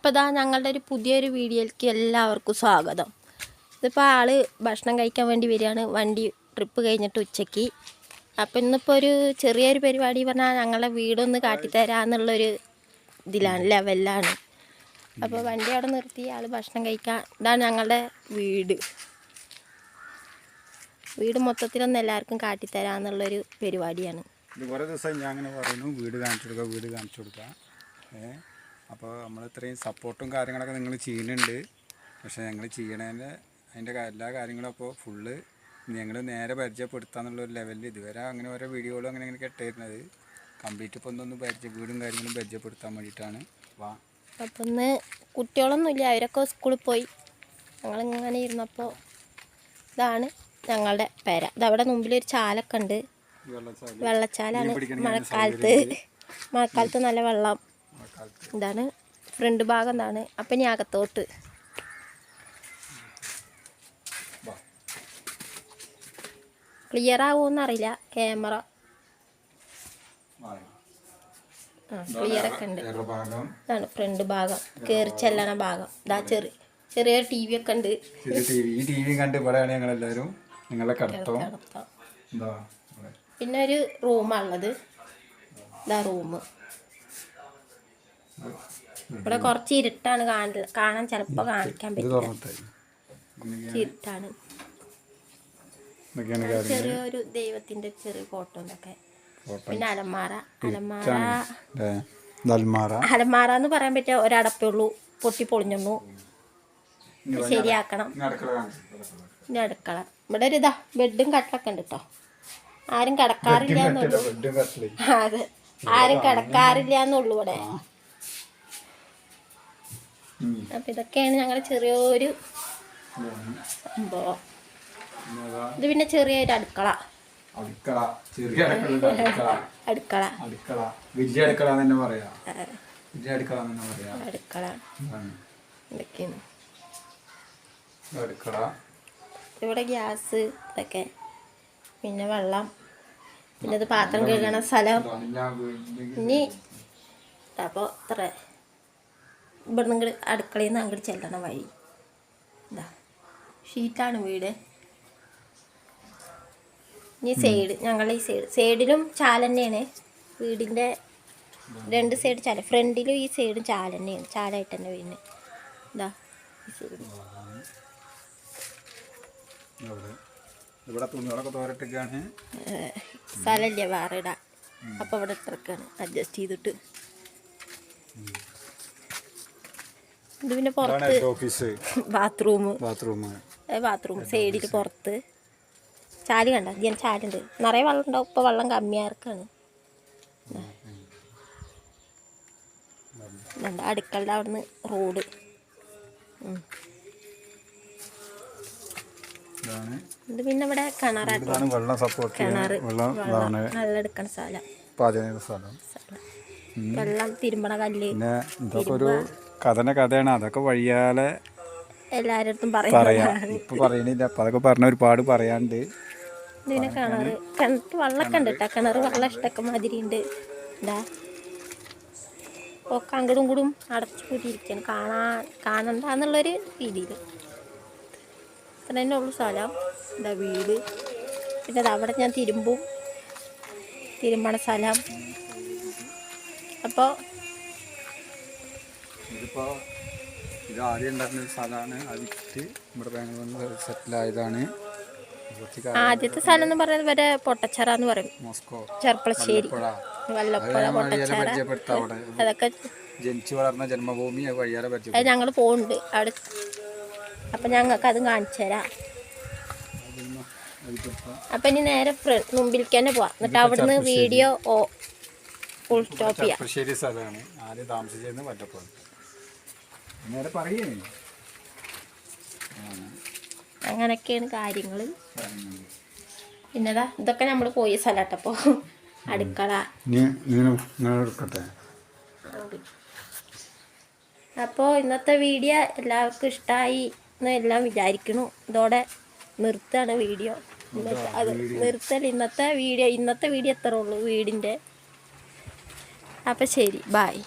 അപ്പോൾ ഇതാ ഞങ്ങളുടെ ഒരു പുതിയൊരു വീഡിയോയിലേക്ക് എല്ലാവർക്കും സ്വാഗതം. ഇതിപ്പോൾ ആൾ ഭക്ഷണം കഴിക്കാൻ വേണ്ടി വരികയാണ്, വണ്ടി ട്രിപ്പ് കഴിഞ്ഞിട്ട് ഉച്ചയ്ക്ക്. അപ്പോൾ ഇന്നിപ്പോൾ ഒരു ചെറിയൊരു പരിപാടി പറഞ്ഞാൽ ഞങ്ങളുടെ വീടൊന്ന് കാട്ടിത്തരാമെന്നുള്ളൊരു ഇതിലാണ്, ലെവലിലാണ്. അപ്പോൾ വണ്ടി അവിടെ നിർത്തി ആൾ ഭക്ഷണം കഴിക്കാൻ. ഇതാണ് ഞങ്ങളുടെ വീട് മൊത്തത്തിലൊന്നും എല്ലാവർക്കും കാട്ടിത്തരാമെന്നുള്ളൊരു പരിപാടിയാണ്. കുറേ ദിവസമായി ഞാൻ അങ്ങനെ പറയുന്നു, വീട് കാണിച്ചു കൊടുക്കുക. അപ്പോൾ നമ്മൾ ഇത്രയും സപ്പോർട്ടും കാര്യങ്ങളൊക്കെ നിങ്ങൾ ചെയ്യുന്നുണ്ട്. പക്ഷേ ഞങ്ങൾ ചെയ്യണതിൻ്റെ അതിൻ്റെ എല്ലാ കാര്യങ്ങളും അപ്പോൾ ഫുള്ള് ഞങ്ങൾ നേരെ പരിചയപ്പെടുത്താന്നുള്ളൊരു ലെവലിൽ ഇതുവരെ അങ്ങനെ ഓരോ വീഡിയോകളും അങ്ങനെ കെട്ടായിരുന്നത് കംപ്ലീറ്റ് ഇപ്പോൾ ഒന്നൊന്ന് വീടും കാര്യങ്ങളും പരിചയപ്പെടുത്താൻ വേണ്ടിയിട്ടാണ്. അപ്പം ഇന്ന് കുട്ടികളൊന്നുമില്ല, അവരൊക്കെ സ്കൂളിൽ പോയി. ഞങ്ങളിങ്ങനെ ഇരുന്നപ്പോൾ ഇതാണ് ഞങ്ങളുടെ പേര. ഇതവിടെ മുമ്പിലൊരു ചാലൊക്കെ ഉണ്ട്, വെള്ളച്ചാലാണ്. മഴക്കാലത്ത് നല്ല വെള്ളം. ഇതാണ് ഫ്രണ്ട് ഭാഗം. എന്താണ് അപ്പം ഇനി അകത്തോട്ട് ക്ലിയർ ആവുമെന്നറിയില്ല ക്യാമറ. ക്ലിയർ ഒക്കെ ഉണ്ട്. ഇതാണ് ഫ്രണ്ട് ഭാഗം, കയറി ചെല്ലണ ഭാഗം. ഇതാ ചെറിയ ടി വി ഒക്കെ ഉണ്ട്. ഈ ടി വി കണ്ട് ഇവിടെയാണ് ഞങ്ങളെല്ലാവരും നിങ്ങളെ കടത്തം. പിന്നെ ഒരു റൂമാണുള്ളത്. ഇതാ റൂം. ഇവിടെ കുറച്ച് ഇരുട്ടാണ്, കാണാൻ ചിലപ്പോൾ കാണിക്കാൻ പറ്റില്ല, ഇരുട്ടാണ്. ചെറിയൊരു ദൈവത്തിന്റെ ചെറിയ ഫോട്ടോ ഇതൊക്കെ. പിന്നെ അലമാര എന്ന് പറയാൻ പറ്റിയ ഒരടപ്പേ ഉള്ളൂ, പൊട്ടി പൊളിഞ്ഞു, ശരിയാക്കണം. പിന്നെ അടുക്കള. ഇവിടെ ഒരു ബെഡും കട്ടൊക്കെ ഉണ്ട് കേട്ടോ. ആരും കിടക്കാറില്ല എന്നുള്ളൂ. അതെ, ആരും കിടക്കാറില്ല എന്നുള്ളൂ ഇവിടെ. അപ്പൊ ഇതൊക്കെയാണ് ഞങ്ങളുടെ ചെറിയൊരു സംഭവം. ഇത് പിന്നെ ചെറിയൊരു അടുക്കള. ഇവിടെ ഗ്യാസ് ഇതൊക്കെ, പിന്നെ വെള്ളം, പിന്നെ ഇത് പാത്രം കഴുകണ സ്ഥലം. ഇനി അപ്പോൾ ഇത്ര ഇവിടെ നിന്ന് അടുക്കളയിൽ നിന്ന് അങ്ങോട്ട് ചെല്ലണ വഴി. ഇതാ ഷീറ്റാണ് വീട്. ഇനി സൈഡ്, ഞങ്ങളുടെ ഈ സൈഡിലും ചാല തന്നെയാണ്. വീടിൻ്റെ രണ്ട് സൈഡ് ചാല, ഫ്രണ്ടിലും ഈ സൈഡും ചാല തന്നെയാണ്, ചാലായിട്ട് തന്നെ വീടിന്. ഇതാ ഈ സൈഡ്. സ്ഥലമില്ല വേറെ ഇടാൻ, അപ്പോൾ ഇവിടെ ഇത്രക്കാണ് അഡ്ജസ്റ്റ് ചെയ്തിട്ട്. ഇത് പിന്നെ പുറത്ത് ബാത്റൂം സൈഡിൽ പുറത്ത് ചാല് കണ്ട, ഇതിന് ചാലുണ്ട്. നിറയെ വെള്ളം ഉണ്ടാവും, ഇപ്പോൾ വെള്ളം കമ്മിയാർക്കാണ്. അടുക്കളുടെ അവിടുന്ന് റോഡ്. ഇത് പിന്നെ ഇവിടെ കിണറാണ്, വെള്ളം എടുക്കണ സ്ഥലം, വെള്ളം തിരുമ്പണ കല്ല്. കഥയാണ് അതൊക്കെ വഴിയാലെ എല്ലാരടുത്തും ഇപ്പൊ പറയണില്ല. അപ്പൊ അതൊക്കെ പറഞ്ഞ ഒരുപാട് പറയാണ്ട്. ഇതിനെ കിണറ്റ് വെള്ളമൊക്കെ ഉണ്ട് കേട്ടോ. കിണറ് വെള്ളം ഇഷ്ടമൊക്കെ മാതിരി ഉണ്ട്. എന്താ ഒക്കെ അങ്ങടും ഇങ്ങടും അടച്ചു കൂട്ടിയിരിക്കുകയാണ്, കാണണ്ടെന്നുള്ളൊരു രീതിയിൽ. ഇത്ര തന്നെ ഉള്ളു സ്ഥലം. എന്താ വീട്. പിന്നെ അവിടെ ഞാൻ തിരുമ്പണ സ്ഥലം. അപ്പോൾ ഇത് ആദ്യം ഉണ്ടായിരുന്ന ഒരു സ്ഥലമാണ്. അതിട്ട് ഇവിടെ ബാംഗ്ലൂരിൽ സെറ്റിലായതാണ്. ആദ്യത്തെ സ്ഥലം എന്ന് പറയുന്നത് വരെ പൊട്ടച്ചറ എന്ന് പറയും, ചെർപ്പളശ്ശേരി, വല്ലപ്പുഴ, പൊട്ടച്ചറ. അതൊക്കെ ജനിച്ചു വളർന്ന ജന്മഭൂമി വഴിയാലെ അത് ഞങ്ങൾ പോകുന്നുണ്ട് അവിടെ. അപ്പം ഞങ്ങൾക്ക് അത് കാണിച്ചു തരാം. അപ്പം ഇനി നേരെ മുമ്പിലേക്ക് തന്നെ പോവാം, എന്നിട്ട് അവിടുന്ന് വീഡിയോ ഫുൾ സ്റ്റോപ്പ് ചെയ്യാം. ചെർപ്പളശ്ശേരി സ്ഥലമാണ് ആദ്യം താമസിച്ചിരുന്നത്. വല്ലപ്പുഴ നേരെ പറയേ. അങ്ങനെയൊക്കെയാണ് കാര്യങ്ങൾ. പിന്നെതാ ഇതൊക്കെ നമ്മൾ പോയ സ്ഥലത്തപ്പോൾ അടുക്കള. അപ്പോൾ ഇന്നത്തെ വീഡിയോ എല്ലാവർക്കും ഇഷ്ടമായി എന്ന് എല്ലാം വിചാരിക്കുന്നു. ഇതോടെ നിർത്താണ് വീഡിയോ. ഇന്നത്തെ വീഡിയോ ഇത്രേ ഉള്ളൂ വീടിൻ്റെ. അപ്പം ശരി, ബായ്.